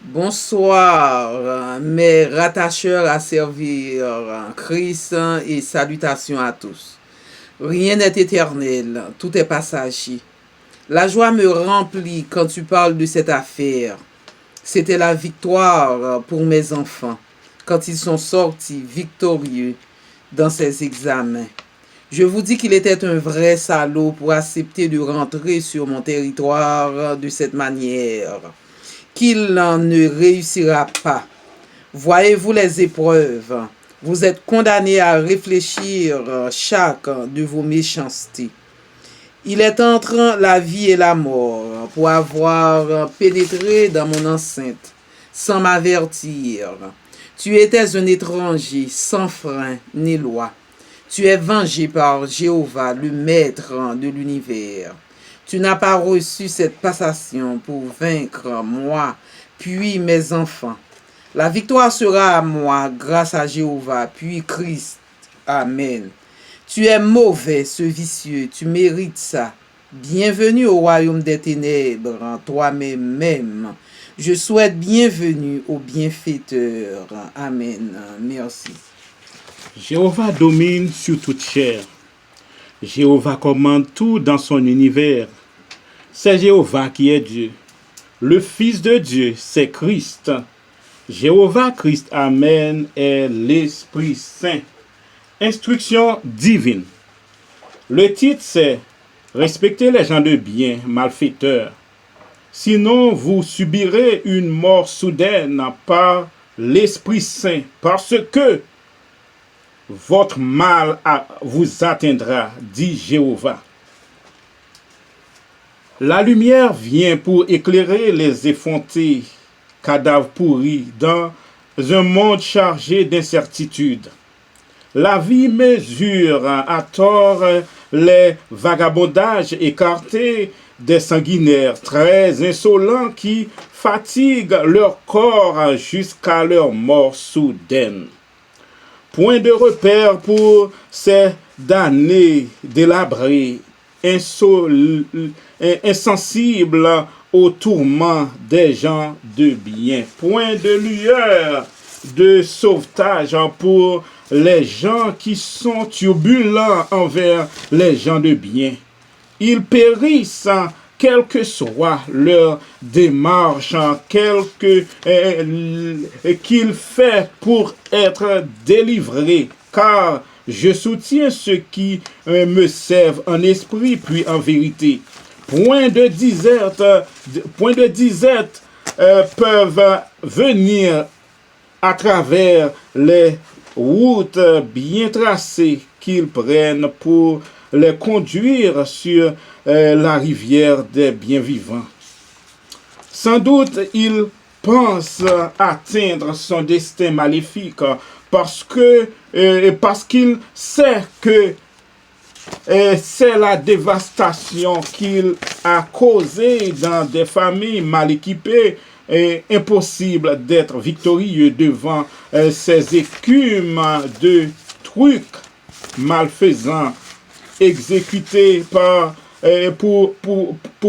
Bonsoir, mes rattacheurs à servir Christ et salutations à tous. Rien n'est éternel, tout est passager. La joie me remplit quand tu parles de cette affaire. C'était la victoire pour mes enfants quand ils sont sortis victorieux dans ces examens. Je vous dis qu'il était un vrai salaud pour accepter de rentrer sur mon territoire de cette manière, qu'il ne réussira pas. Voyez-vous les épreuves. Vous êtes condamnés à réfléchir chaque de vos méchancetés. Il est entre la vie et la mort pour avoir pénétré dans mon enceinte sans m'avertir. Tu étais un étranger sans frein ni loi. Tu es vengé par Jéhovah, le maître de l'univers. Tu n'as pas reçu cette passation pour vaincre moi, puis mes enfants. La victoire sera à moi grâce à Jéhovah, puis Christ. Amen. Tu es mauvais, ce vicieux, tu mérites ça. Bienvenue au royaume des ténèbres, toi-même. Je souhaite bienvenue au bienfaiteur. Amen. Merci. Jéhovah domine sur toute chair. Jéhovah commande tout dans son univers. C'est Jéhovah qui est Dieu. Le Fils de Dieu, c'est Christ. Jéhovah Christ, Amen, est l'Esprit Saint. Instruction divine. Le titre, c'est Respectez les gens de bien, malfaiteurs. Sinon, vous subirez une mort soudaine par l'Esprit Saint, parce que votre mal vous atteindra, dit Jéhovah. La lumière vient pour éclairer les effrontés cadavres pourris dans un monde chargé d'incertitudes. La vie mesure à tort les vagabondages écartés des sanguinaires très insolents qui fatiguent leur corps jusqu'à leur mort soudaine. Point de repère pour ces damnés délabrés, insensibles aux tourments des gens de bien. Point de lueur de sauvetage pour les gens qui sont turbulents envers les gens de bien. Ils périssent quelle que soit leur démarche, qu'il fait pour être délivré, car je soutiens ceux qui me servent en esprit puis en vérité. Point de disette peuvent venir à travers les routes bien tracées qu'ils prennent pour les conduire sur la rivière des bien vivants. Sans doute, il pense atteindre son destin maléfique parce qu'il sait que c'est la dévastation qu'il a causée dans des familles mal équipées. Impossible d'être victorieux devant ces écumes de trucs malfaisants exécutés pour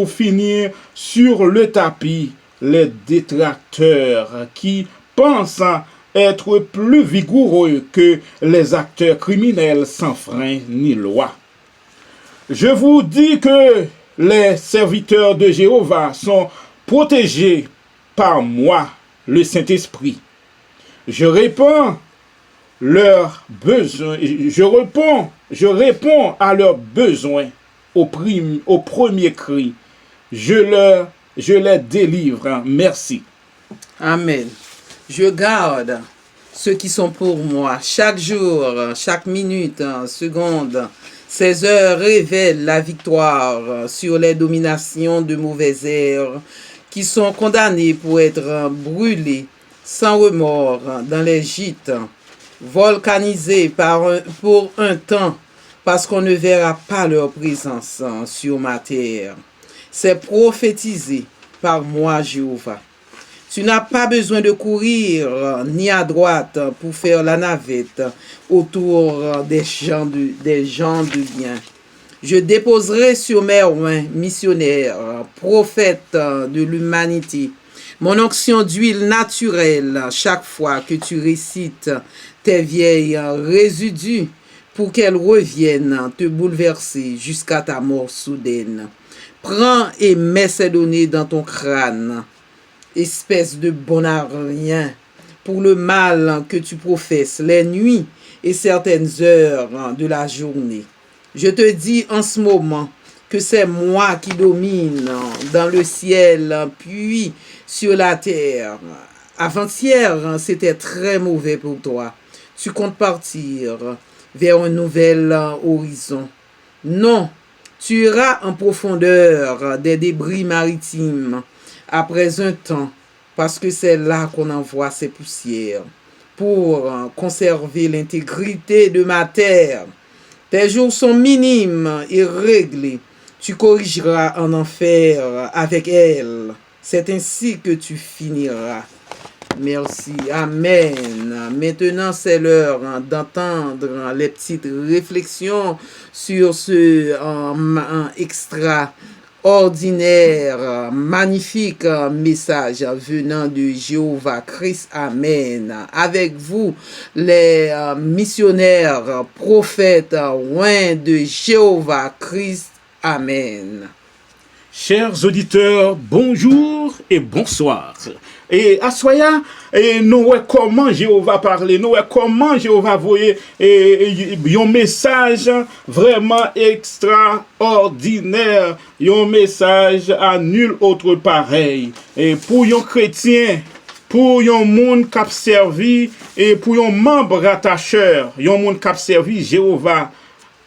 finir sur le tapis les détracteurs qui pensent être plus vigoureux que les acteurs criminels sans frein ni loi. Je vous dis que les serviteurs de Jéhovah sont protégés par moi, le Saint-Esprit. Je réponds à leurs besoins au premier cri. Je les délivre. Merci. Amen. Je garde ceux qui sont pour moi. Chaque jour, chaque minute, seconde, ces heures révèlent la victoire sur les dominations de mauvais airs qui sont condamnés pour être brûlés sans remords dans les gîtes, volcanisés pour un temps, parce qu'on ne verra pas leur présence sur ma terre. C'est prophétisé par moi, Jéhovah. Tu n'as pas besoin de courir ni à droite pour faire la navette autour des gens de bien. Je déposerai sur mes mains missionnaires, prophètes de l'humanité, Mon onction d'huile naturelle chaque fois que tu récites tes vieilles résidus pour qu'elles reviennent te bouleverser jusqu'à ta mort soudaine. Prends et mets ces données dans ton crâne, espèce de bon à rien, pour le mal que tu professes les nuits et certaines heures de la journée. Je te dis en ce moment que c'est moi qui domine dans le ciel, puis sur la terre. Avant-hier, c'était très mauvais pour toi. Tu comptes partir vers un nouvel horizon. Non, tu iras en profondeur des débris maritimes après un temps, parce que c'est là qu'on envoie ces poussières pour conserver l'intégrité de ma terre. Tes jours sont minimes et réglés. Tu corrigeras en enfer avec elle. C'est ainsi que tu finiras. Merci. Amen. Maintenant, c'est l'heure d'entendre les petites réflexions sur ce extraordinaire, magnifique message venant de Jéhovah Christ. Amen. Avec vous, les missionnaires, prophètes, oints de Jéhovah Christ. Amen. Chers auditeurs, bonjour et bonsoir. Et à soya, et nous comment Jéhovah parler, nous comment Jéhovah voyer un message vraiment extraordinaire, un message à nul autre pareil. Et pour un chrétien, pour un monde qui a servi et pour un membre rattacheur, un monde qui a servi Jéhovah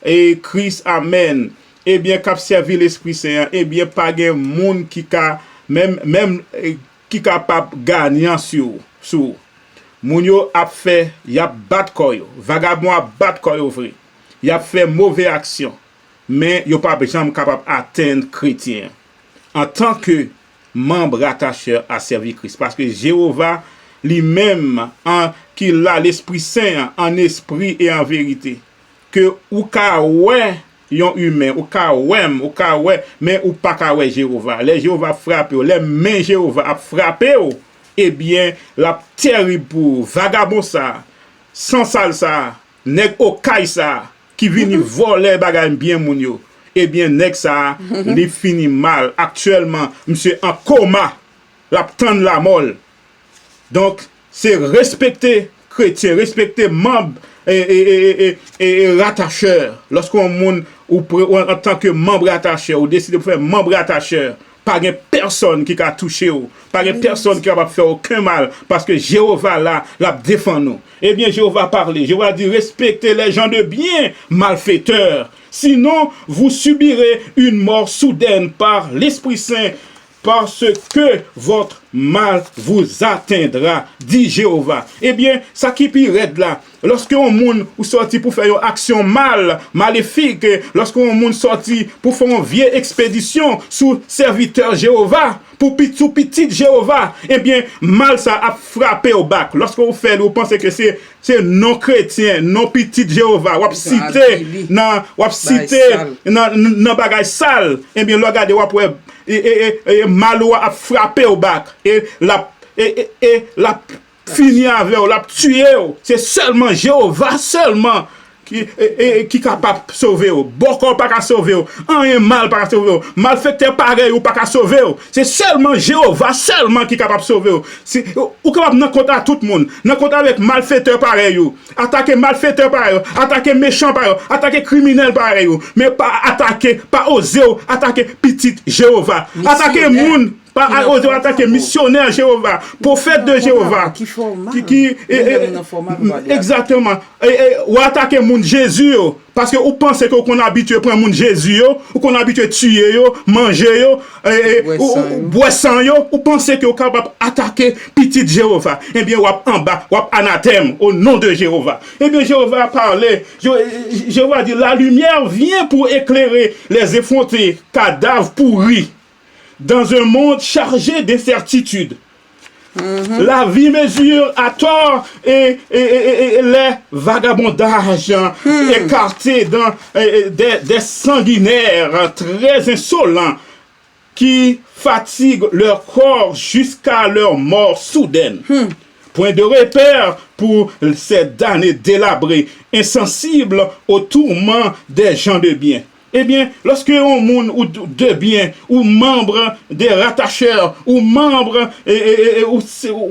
et Christ, amen. Eh bien, qui a servi l'Esprit Saint, eh bien, pas de monde qui a même qui capable gagnant sur moun yo a fait y a bat koyo vagabond a bat koyo vrai y a fait mauvaise action mais yo pas jamais capable atteindre chrétien en tant que membre rattaché à servir Christ parce que Jéhovah lui-même qui a l'Esprit Saint en esprit et en vérité que ou ka ouais yon humain ou ka ouais mais ou pas ka ouais Jéhovah les Jéhovah frappe les mains Jéhovah a frappé eh bien la terrible pour vagabond ça sans sale ça nèg okay ça qui vini voler bagay bien moun yo eh bien nèg ça li fini mal actuellement monsieur en coma la tande la mort donc c'est respecter chrétien respecter membre et rattacheur lorsqu'on monde ou en tant que membre rattacheur ou décide de faire membre rattacheur pas de personne qui a touché ou pas de personne qui va faire aucun mal parce que Jéhovah là la défend nous eh bien Jéhovah parler Jéhovah dit respectez les gens de bien malfaiteurs sinon vous subirez une mort soudaine par l'Esprit Saint parce que votre mal vous atteindra, dit Jéhovah. Eh bien, ça qui pire là, lorsqu'on monde ou sorti pour faire une action maléfique, lorsqu'on monde sorti pour faire une vieille expédition sous serviteur Jéhovah, pour petit Jéhovah, eh bien, mal ça a frappé au bac. Lorsqu'on fait, vous pensez que c'est non chrétien, non petit Jéhovah, ou cité dans bagay sale, eh bien, regardez, et malo a frappé au bac et la fini avec la tué c'est seulement Jéhovah seulement qui capable sauver beaucoup pas sauver un mal pas sauver malfaiteur pareil ou pas sauver c'est seulement Jéhovah seulement qui capable sauver c'est ou capable nan compte à tout le monde nan compte avec malfaiteur pareil attaquer malfaiteur pareil attaquer méchant pareil attaquer criminel pareil mais pas attaquer pas oser attaquer petit Jéhovah attaquer monde pas oser attaquer missionnaire Jéhovah prophète de Jéhovah qui exactement ou attaquer monde Jésus parce que vous pensez que qu'on habitué prendre monde Jésus ou qu'on habitué tuer manger boire sang vous pensez que vous capable attaquer petit Jéhovah eh bien ou en bas ou anathème au nom de Jéhovah eh bien Jéhovah a parlé Jéhovah dit la lumière vient pour éclairer les effrontés cadavres pourris dans un monde chargé d'incertitudes. La vie mesure à tort et les vagabondages écartés dans des sanguinaires très insolents qui fatiguent leur corps jusqu'à leur mort soudaine. Point de repère pour ces damnés délabrés, insensibles aux tourments des gens de bien. Eh bien, lorsque un monde ou de bien, ou membre des rattacheurs, ou membre,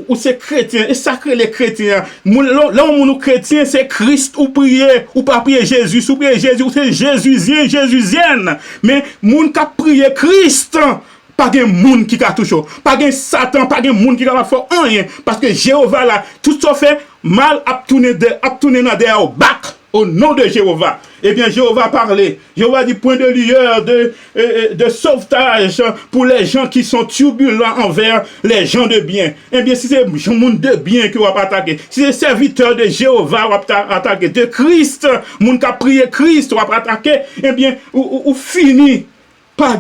ou c'est chrétien, et sacré les chrétiens, là où nous chrétiens, c'est Christ ou prier, ou pas prier Jésus, ou prier Jésus, ou c'est Jésusien, Jésusienne. Mais moun qui prié Christ, pas de monde qui a touché, pas de Satan, pas de monde qui a fait rien, parce que Jéhovah là, tout ça fait mal à tourner dans des bac au nom de Jéhovah. Eh bien, Jéhovah parlait. Jéhovah dit point de lueur, de sauvetage pour les gens qui sont turbulents envers les gens de bien. Eh bien, si c'est le monde de bien qui va attaquer, si c'est serviteur de Jéhovah qui va attaquer, de Christ, monde qui a prié Christ va attaquer, eh bien, ou fini, pas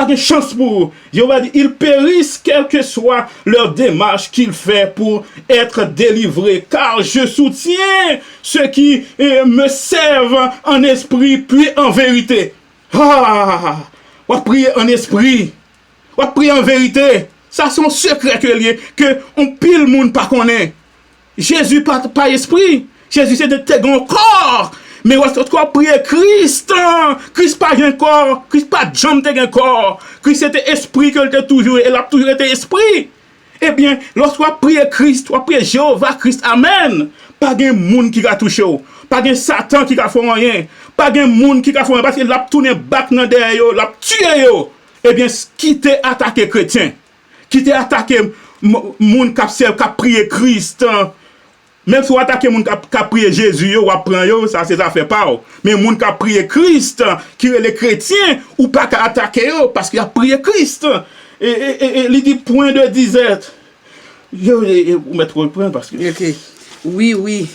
de chance pour eux. Jéhovah dit, ils périssent quelle que soit leur démarche qu'ils font pour être délivrés, car je soutiens ceux qui me servent en esprit puis en vérité. On va prier en esprit, on va prier en vérité. Ça c'est un secret que on pile monde pas connaît. Jésus pas esprit. Jésus c'est de tes grands corps. Mais on va prier Christ. Christ pas un corps. Christ pas jambe un corps. Christ était esprit que était toujours. Il a toujours été esprit. Eh bien, lorsqu'on prie Christ, on prie Jéhovah Christ. Amen. Pas de monde qui a touché. Pas de Satan qui a fait rien. Pas de monde qui a fait rien. Parce qu'il a tourné back dans derrière. Il a tué. Eh bien, qui t'a attaqué chrétien? Qui t'a attaqué monde qui a prié Christ? Même si vous attaquez les gens qui ont prié Jésus, ou apprend, ça c'est ça fait pas. Mais les gens qui ont prié Christ, qui sont les chrétiens, ou pas qu'à attaquer parce qu'ils ont prié Christ. Et il dit point de disette. Je vais vous mettre le point parce que. Ok. Oui.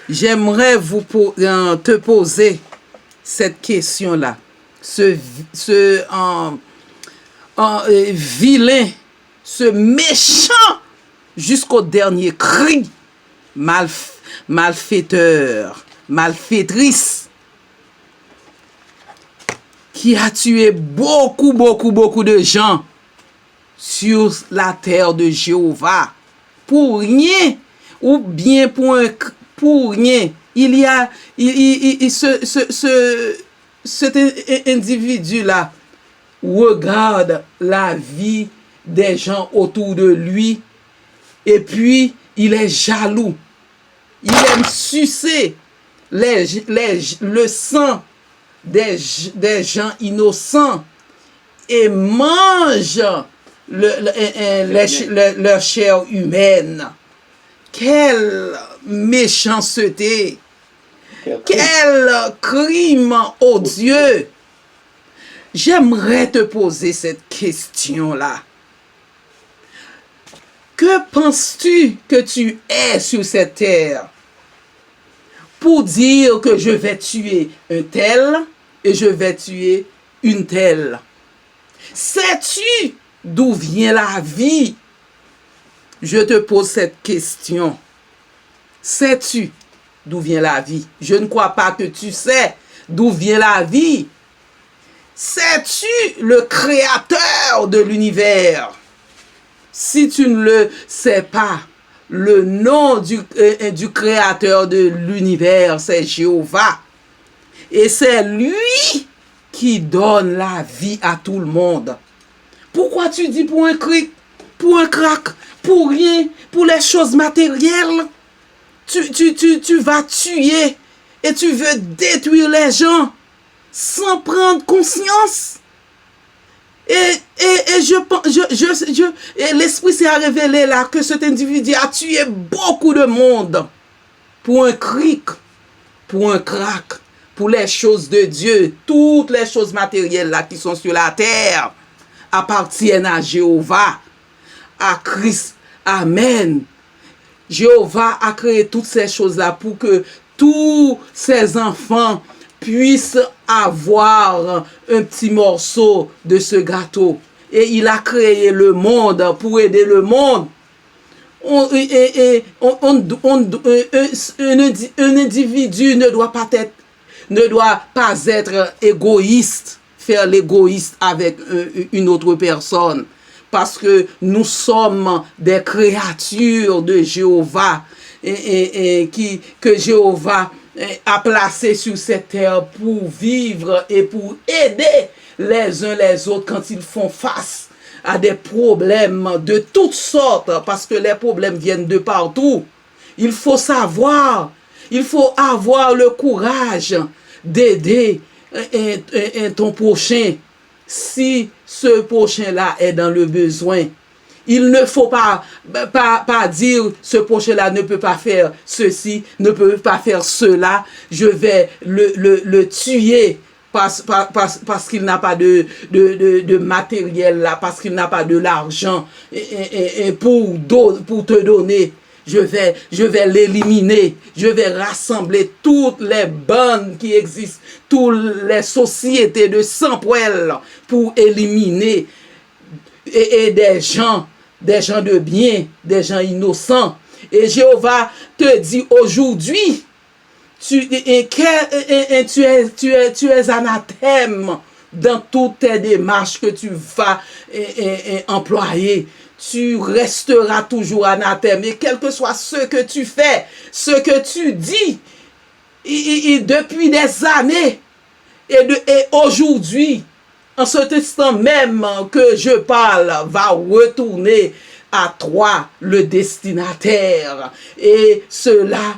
J'aimerais te poser cette question-là. Ce vilain, ce méchant, jusqu'au dernier cri, malfaiteur, malfaitrice, qui a tué beaucoup de gens sur la terre de Jéhovah, pour rien, ou bien pour rien. Il y a cet individu-là regarde la vie des gens autour de lui. Et puis, il est jaloux. Il aime sucer le sang des gens innocents et mange leur chair humaine. Quelle méchanceté! Quel crime odieux! J'aimerais te poser cette question-là. Que penses-tu que tu es sur cette terre pour dire que je vais tuer un tel et je vais tuer une telle? Sais-tu d'où vient la vie? Je te pose cette question. Sais-tu d'où vient la vie? Je ne crois pas que tu sais d'où vient la vie. Sais-tu le créateur de l'univers? Si tu ne le sais pas, le nom du créateur de l'univers, c'est Jéhovah. Et c'est lui qui donne la vie à tout le monde. Pourquoi tu dis pour un cric, pour un crack, pour rien, pour les choses matérielles? Tu vas tuer et tu veux détruire les gens sans prendre conscience. Et l'esprit s'est révélé là que cet individu a tué beaucoup de monde pour un cric, pour un crack, pour les choses de Dieu. Toutes les choses matérielles là qui sont sur la terre appartiennent à Jéhovah, à Christ. Amen. Jéhovah a créé toutes ces choses là pour que tous ses enfants puissent avoir un petit morceau de ce gâteau. Et il a créé le monde pour aider le monde. Un individu ne ne doit pas être égoïste, faire l'égoïste avec une autre personne. Parce que nous sommes des créatures de Jéhovah que Jéhovah a placé sur cette terre pour vivre et pour aider les uns les autres quand ils font face à des problèmes de toutes sortes, parce que les problèmes viennent de partout. Il faut savoir, il faut avoir le courage d'aider ton prochain si ce prochain-là est dans le besoin. Il ne faut pas dire ce prochain-là ne peut pas faire ceci, ne peut pas faire cela, je vais le tuer parce qu'il n'a pas de matériel là, parce qu'il n'a pas de l'argent pour te donner. Je vais l'éliminer. Je vais rassembler toutes les bandes qui existent, toutes les sociétés de sans-poêle pour éliminer et des gens de bien, des gens innocents. Et Jéhovah te dit aujourd'hui, tu es anathème dans toutes tes démarches que tu vas employer. Tu resteras toujours anathème. Et quel que soit ce que tu fais, ce que tu dis, depuis des années, et aujourd'hui, en cet instant même que je parle, va retourner à toi, le destinataire. Et cela,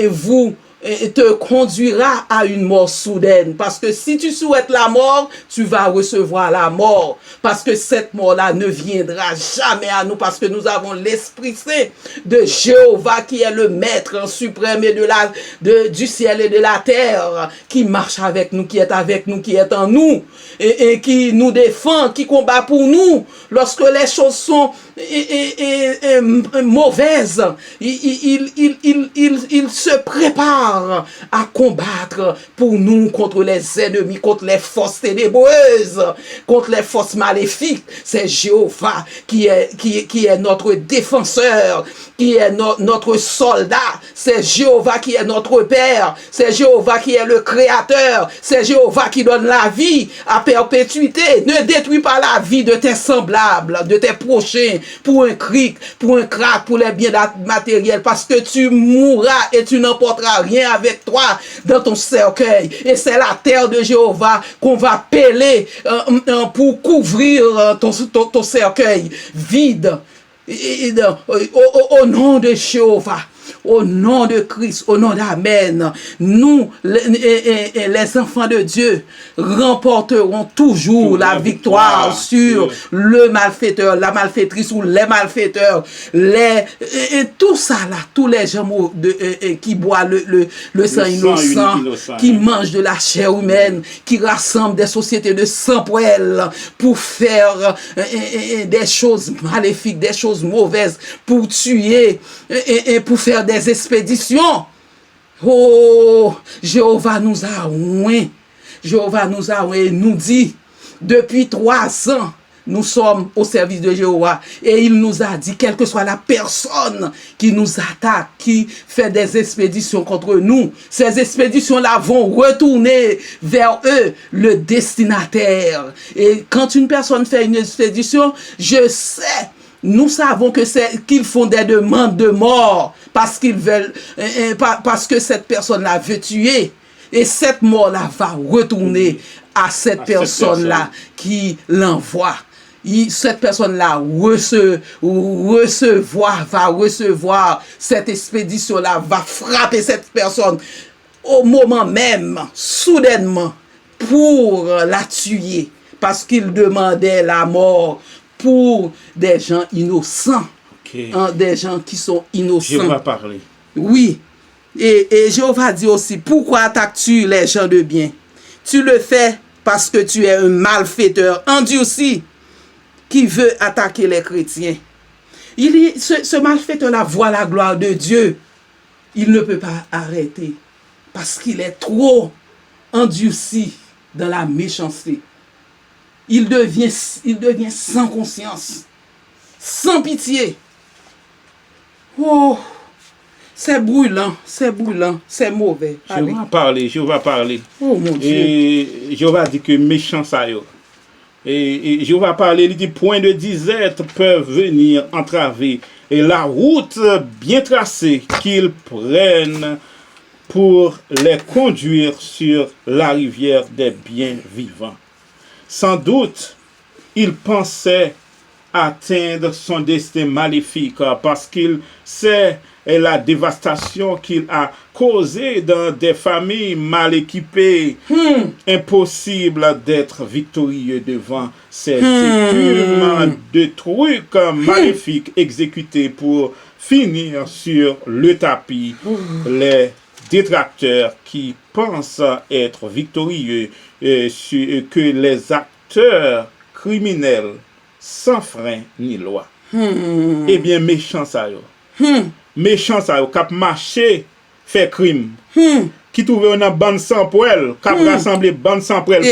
vous te conduira à une mort soudaine. Parce que si tu souhaites la mort, tu vas recevoir la mort. Parce que cette mort-là ne viendra jamais à nous. Parce que nous avons l'Esprit Saint de Jéhovah qui est le Maître suprême du ciel et de la terre, qui marche avec nous, qui est avec nous, qui est en nous, et qui nous défend, qui combat pour nous. Lorsque les choses sont mauvaises, il se prépare à combattre pour nous contre les ennemis, contre les forces ténébreuses, contre les forces maléfiques. C'est Jéhovah qui est notre défenseur, qui est notre soldat. C'est Jéhovah qui est notre Père. C'est Jéhovah qui est le Créateur. C'est Jéhovah qui donne la vie à perpétuité. Ne détruis pas la vie de tes semblables, de tes prochains, pour un cric, pour un crack, pour les biens matériels, parce que tu mourras et tu n'emporteras rien avec toi dans ton cercueil. Et c'est la terre de Jéhovah qu'on va peler pour couvrir ton cercueil vide. Au nom de Jéhovah, au nom de Christ, au nom d'Amen, nous, les enfants de Dieu, remporterons toujours la victoire sur le malfaiteur, la malfaitrice ou les malfaiteurs, tout ça là, tous les gens qui boivent le sang innocent, qui mangent de la chair humaine, qui rassemblent des sociétés de sans-poêle pour faire des choses maléfiques, des choses mauvaises, pour tuer et pour faire des expéditions. Oh, Jéhovah nous a oint. Jéhovah nous a oint et nous dit, depuis 3 ans, nous sommes au service de Jéhovah. Et il nous a dit, quelle que soit la personne qui nous attaque, qui fait des expéditions contre nous, ces expéditions-là vont retourner vers eux, le destinataire. Et quand une personne fait une expédition, nous savons qu'ils font des demandes de mort parce qu'ils veulent, parce que cette personne-là veut tuer. Et cette mort-là va retourner à cette personne-là qui l'envoie. Cette personne-là va recevoir cette expédition-là, va frapper cette personne au moment même, soudainement, pour la tuer. Parce qu'il demandait la mort pour des gens innocents. Okay. Des gens qui sont innocents. Jéhovah parler. Oui. Et Jéhovah dit aussi, pourquoi attaques-tu les gens de bien? Tu le fais parce que tu es un malfaiteur endurci qui veut attaquer les chrétiens. Ce malfaiteur-là voit la gloire de Dieu. Il ne peut pas arrêter parce qu'il est trop endurci dans la méchanceté. Il devient sans conscience, sans pitié. Oh, C'est brûlant, c'est mauvais. Allez. Jéhovah parler. Oh mon Dieu. Et Jéhovah dit que méchant ça yo. Et Jéhovah parler, il dit point de disette peuvent venir entraver et la route bien tracée qu'ils prennent pour les conduire sur la rivière des biens vivants. Sans doute, il pensait atteindre son destin maléfique parce qu'il sait la dévastation qu'il a causée dans des familles mal équipées. Impossible d'être victorieux devant ces écumes de trucs maléfiques exécutés pour finir sur le tapis. Les détracteurs qui pensent être victorieux que les acteurs criminels sans frein ni loi. Eh bien, méchant ça yo. Méchant ça yo, kap marché, fait crime. Qui trouve une bande sans poêle, kap rassemble bande sans poêle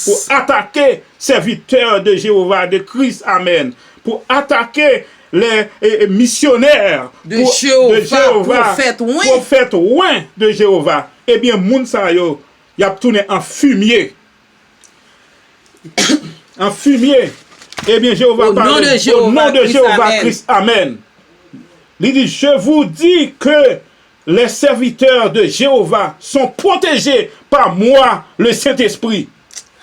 pour attaquer serviteurs de Jéhovah, de Christ, amen. Pour attaquer les missionnaires de Jéhovah, prophètes loin de Jéhovah. Eh bien, moun sa yo, y a tourné en fumier. En fumier. Eh bien, Jéhovah parle au nom de Jéhovah Christ, amen. Il dit, je vous dis que les serviteurs de Jéhovah sont protégés par moi, le Saint-Esprit.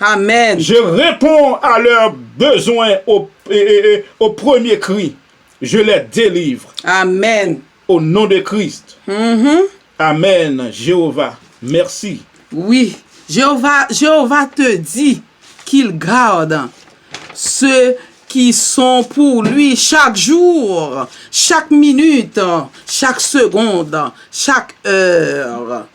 Amen. Je réponds à leurs besoins au premier cri. Je les délivre. Amen. Au nom de Christ. Amen. Jéhovah, merci. Oui, Jéhovah te dit qu'il garde ceux qui sont pour lui chaque jour, chaque minute, chaque seconde, chaque heure.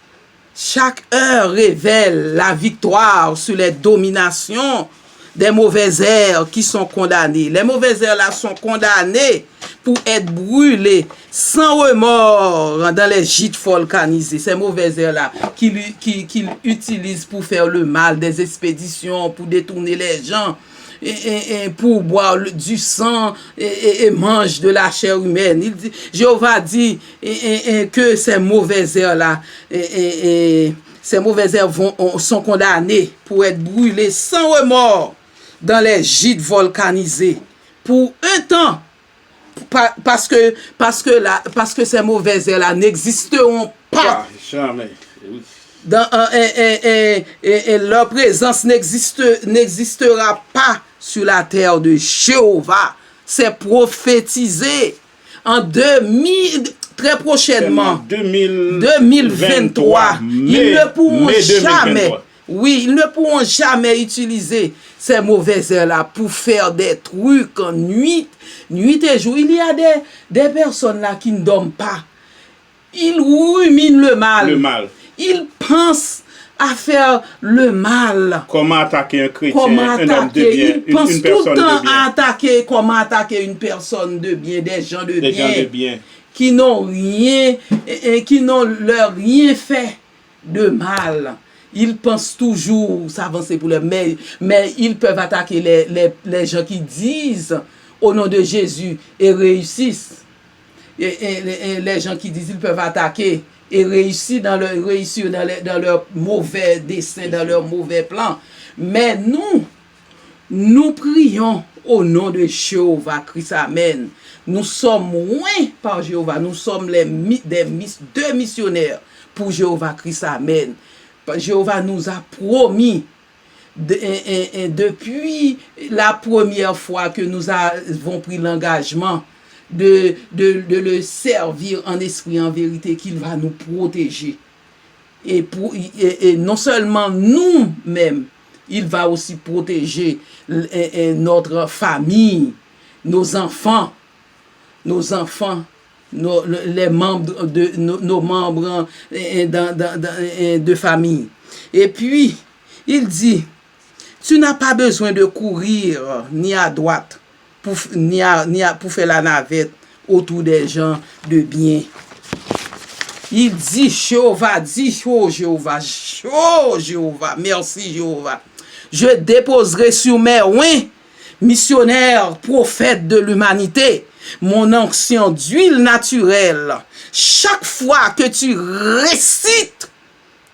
Chaque heure révèle la victoire sur les dominations des mauvais airs qui sont condamnés. Les mauvais airs là sont condamnés pour être brûlés sans remords dans les gîtes volcanisés. Ces mauvais airs là qu'ils utilisent pour faire le mal, des expéditions, pour détourner les gens. Et pour boire du sang et mange de la chair humaine. Il dit, Jéhovah dit que ces mauvais airs-là, ces mauvais airs sont condamnés pour être brûlés sans remords dans les gîtes volcanisés pour un temps. Parce que ces mauvais airs-là n'existeront pas. Jamais. Leur présence n'existera pas sur la terre de Jéhovah. C'est prophétisé en très prochainement, 2023. Ils ne pourront jamais, oui, ils ne pourront jamais utiliser ces mauvais airs-là pour faire des trucs en nuit et jour. Il y a des personnes là qui ne dorment pas. Ils ruminent le mal. Ils pensent à faire le mal. Comment attaquer un chrétien, un homme de bien, ils pensent une personne tout le temps de bien. à attaquer, comment attaquer une personne de bien, des gens de bien. Qui n'ont rien, qui n'ont leur rien fait de mal. Ils pensent toujours s'avancer pour le mais ils peuvent attaquer les gens qui disent au nom de Jésus et réussissent. Et les gens qui disent ils peuvent attaquer et réussir dans leur mauvais dessein, dans leur mauvais plan. Mais nous prions au nom de Jéhovah Christ, amen. Nous sommes loin par Jéhovah, nous sommes deux missionnaires pour Jéhovah Christ, amen. Jéhovah nous a promis depuis la première fois que nous avons pris l'engagement de le servir en esprit, en vérité, qu'il va nous protéger. Et non seulement nous-mêmes, il va aussi protéger notre famille, nos enfants, les membres nos membres de famille. Et puis, il dit, tu n'as pas besoin de courir ni à droite, pour faire la navette autour des gens de bien. Il dit, Jéhovah, merci Jéhovah. Je déposerai sur mes wings missionnaire, prophète de l'humanité, mon onction d'huile naturelle, chaque fois que tu récites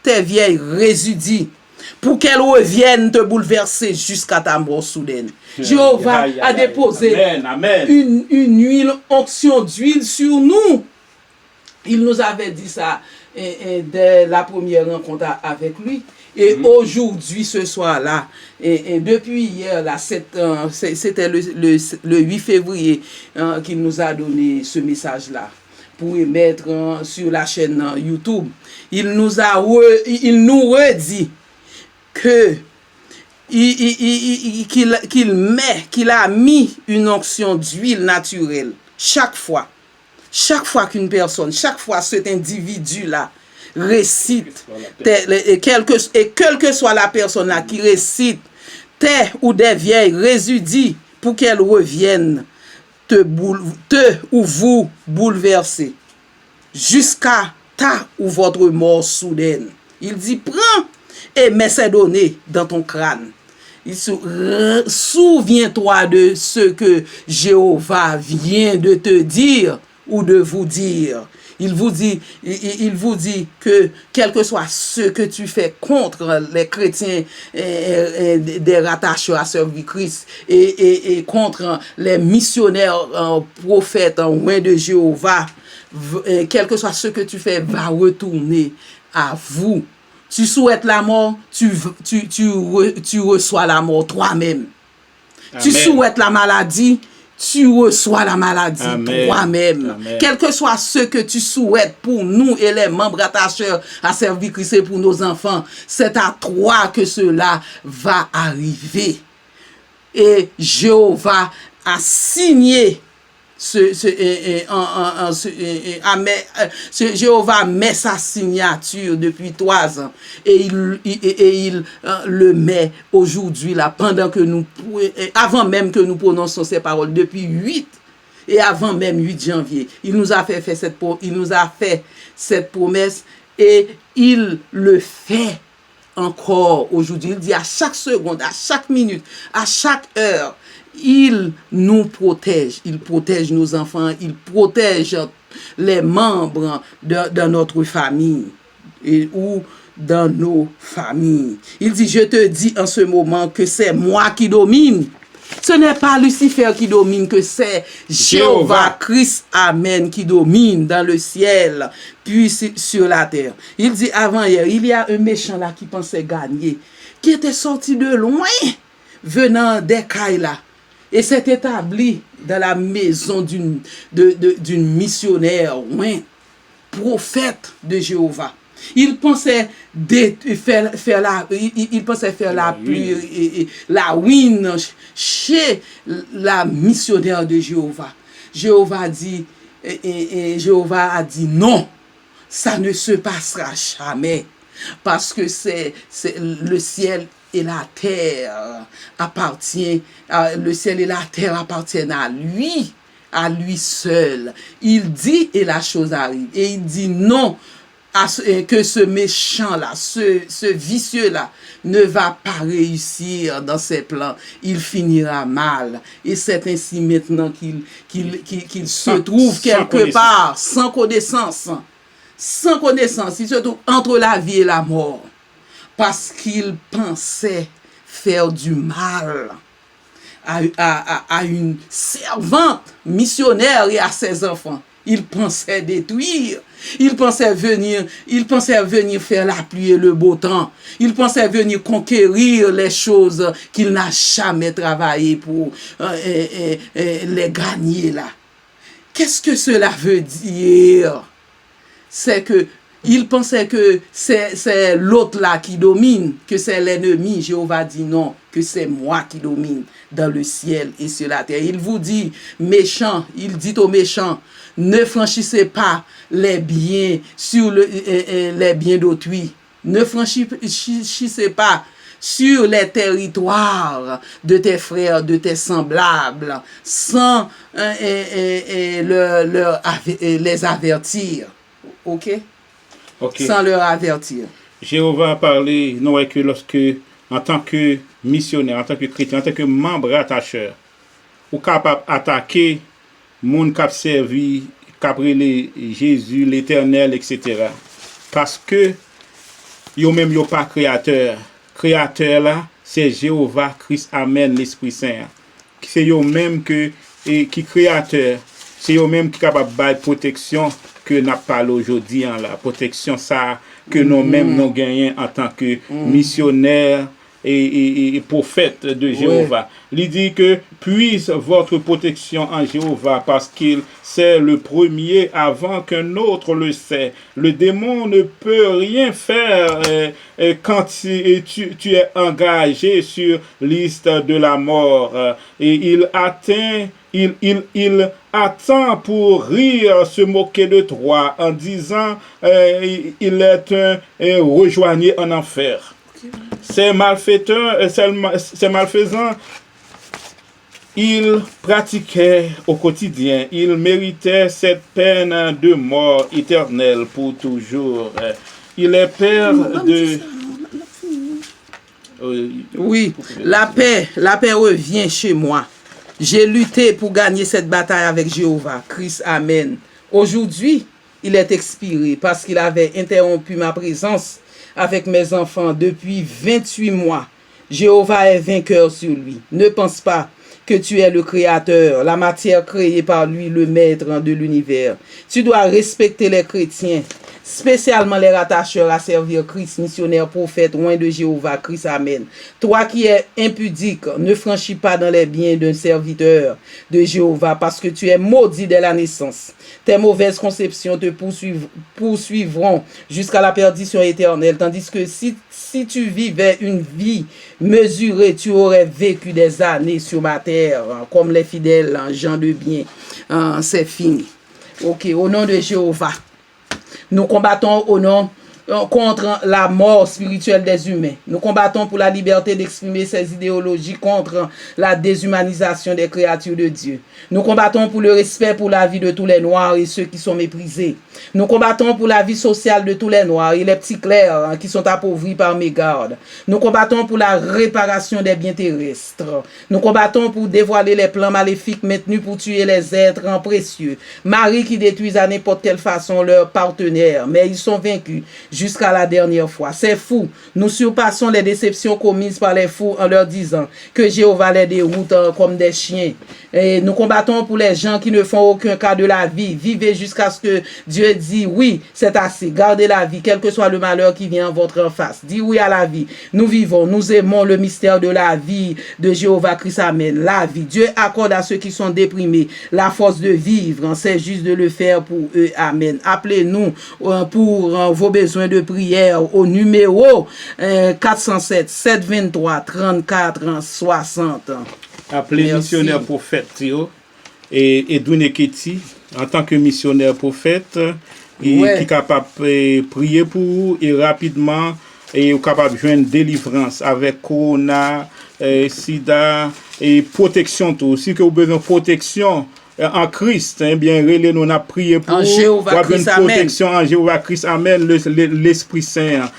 tes vieilles résudis, pour qu'elles reviennent te bouleverser jusqu'à ta mort soudaine. Jéhovah a déposé une huile, onction d'huile sur nous. Il nous avait dit ça dès la première rencontre avec lui. Et aujourd'hui, ce soir-là, et depuis hier, là, c'était le 8 février qu'il nous a donné ce message-là pour émettre sur la chaîne YouTube. Il nous redit que qu'il a mis une onction d'huile naturelle chaque fois qu'une personne, chaque fois cet individu-là récite, quelle que soit la personne là qui récite tes ou des vieilles résudis pour qu'elles reviennent te ou vous bouleverser jusqu'à ta ou votre mort soudaine. Il dit, prends et mets ces données dans ton crâne. Souviens-toi de ce que Jéhovah vient de te dire ou de vous dire. Il vous dit que quel que soit ce que tu fais contre les chrétiens des rattacheurs à servir Christ et contre les missionnaires prophètes loin de Jéhovah, quel que soit ce que tu fais va retourner à vous. Tu souhaites la mort, tu reçois la mort toi-même. Tu souhaites la maladie, tu reçois la maladie toi-même. Quel que soit ce que tu souhaites pour nous et les membres attacheurs à servir Christ et pour nos enfants, c'est à toi que cela va arriver. Et Jéhovah a signé Jéhovah met sa signature depuis 3 ans et il le met aujourd'hui là avant même que nous prononçons ces paroles depuis 8 et avant même 8 janvier il nous a fait cette promesse et il le fait encore aujourd'hui. Il dit à chaque seconde, à chaque minute, à chaque heure, il nous protège. Il protège nos enfants. Il protège les membres de notre famille ou dans nos familles. Il dit, je te dis en ce moment que c'est moi qui domine. Ce n'est pas Lucifer qui domine, que c'est Jéhovah Christ, Amen, qui domine dans le ciel, puis sur la terre. Il dit avant-hier, il y a un méchant là qui pensait gagner, qui était sorti de loin, venant des Kaila, et s'est établi dans la maison d'une missionnaire, prophète de Jéhovah. Il pensait faire la pluie, la ruine chez la missionnaire de Jéhovah. Jéhovah a dit non, ça ne se passera jamais, parce que c'est le ciel et la terre appartiennent à lui seul. Il dit et la chose arrive. Et il dit non, que ce méchant-là, ce vicieux-là, ne va pas réussir dans ses plans. Il finira mal. Et c'est ainsi maintenant qu'il se trouve quelque part, sans connaissance. Sans connaissance. Il se trouve entre la vie et la mort. Parce qu'il pensait faire du mal à une servante missionnaire et à ses enfants. Il pensait détruire. Il pensait venir faire la pluie et le beau temps. Il pensait venir conquérir les choses qu'il n'a jamais travaillé pour les gagner là. Qu'est-ce que cela veut dire? C'est que il pensait que c'est l'autre là qui domine, que c'est l'ennemi. Jéhovah dit non, que c'est moi qui domine dans le ciel et sur la terre. Il vous dit, méchant, il dit aux méchants, ne franchissez pas les biens sur les biens d'autrui. Ne franchissez pas sur les territoires de tes frères, de tes semblables, sans les avertir. Ok? Sans leur avertir. Jéhovah a parlé, non, que lorsque en tant que missionnaire, en tant que chrétien, en tant que membre attacheur, ou capable d'attaquer moun k'ap servi, k'ap rele Jésus, l'Éternel, etc. Parce que yo même yo pas créateur. Créateur là, c'est Jéhovah Christ, Amen, l'Esprit Saint. C'est yo même qui créateur. C'est eux même qui capable de protection que n'a pas aujourd'hui la protection ça que nous même nous gagnons en tant que missionnaires et prophètes de Jéhovah. Il dit que puisse votre protection en Jéhovah parce qu'il c'est le premier avant qu'un autre le sait. Le démon ne peut rien faire quand tu es engagé sur liste de la mort. Et il attend pour rire, se moquer de toi en disant il est un rejoigné en enfer. Ces malfaisants, ils pratiquaient au quotidien, ils méritaient cette peine de mort éternelle pour toujours. Il est père de... Oui, la paix revient chez moi. J'ai lutté pour gagner cette bataille avec Jéhovah, Christ, Amen. Aujourd'hui, il est expiré parce qu'il avait interrompu ma présence avec mes enfants depuis 28 mois. Jéhovah est vainqueur sur lui. Ne pense pas que tu es le créateur, la matière créée par lui, le maître de l'univers. Tu dois respecter les chrétiens, spécialement les rattacheurs à servir Christ, missionnaire, prophète, loin de Jéhovah, Christ, Amen. Toi qui es impudique, ne franchis pas dans les biens d'un serviteur de Jéhovah, parce que tu es maudit dès la naissance. Tes mauvaises conceptions te poursuivront jusqu'à la perdition éternelle, tandis que si tu vivais une vie mesurée, tu aurais vécu des années sur ma terre, comme les fidèles gens de bien. C'est fini. Ok, au nom de Jéhovah. Nous combattons contre la mort spirituelle des humains. Nous combattons pour la liberté d'exprimer ses idéologies contre la déshumanisation des créatures de Dieu. Nous combattons pour le respect pour la vie de tous les Noirs et ceux qui sont méprisés. Nous combattons pour la vie sociale de tous les Noirs et les petits clercs qui sont appauvris par mégarde. Nous combattons pour la réparation des biens terrestres. Nous combattons pour dévoiler les plans maléfiques maintenus pour tuer les êtres précieux. Marie qui détruisent à n'importe quelle façon leurs partenaires, mais ils sont vaincus jusqu'à la dernière fois. C'est fou. Nous surpassons les déceptions commises par les fous en leur disant que Jéhovah les déroute comme des chiens. Et nous combattons pour les gens qui ne font aucun cas de la vie. Vivez jusqu'à ce que Dieu dise oui, c'est assez. Gardez la vie, quel que soit le malheur qui vient en votre face. Dis oui à la vie. Nous vivons, nous aimons le mystère de la vie de Jéhovah Christ. Amen. La vie. Dieu accorde à ceux qui sont déprimés la force de vivre. C'est juste de le faire pour eux. Amen. Appelez-nous pour vos besoins de prière au numéro 407 723 34 60. Appelez missionnaire prophète et Duneketi en tant que missionnaire prophète qui est capable de prier pour vous et rapidement et capable de joindre délivrance avec Corona, Sida et protection tout. Si que vous avez besoin de protection en Christ, eh bien, nous avons prié pour en Jéhovah Christ, une protection en Jéhovah Christ, Amen, l'Esprit Saint.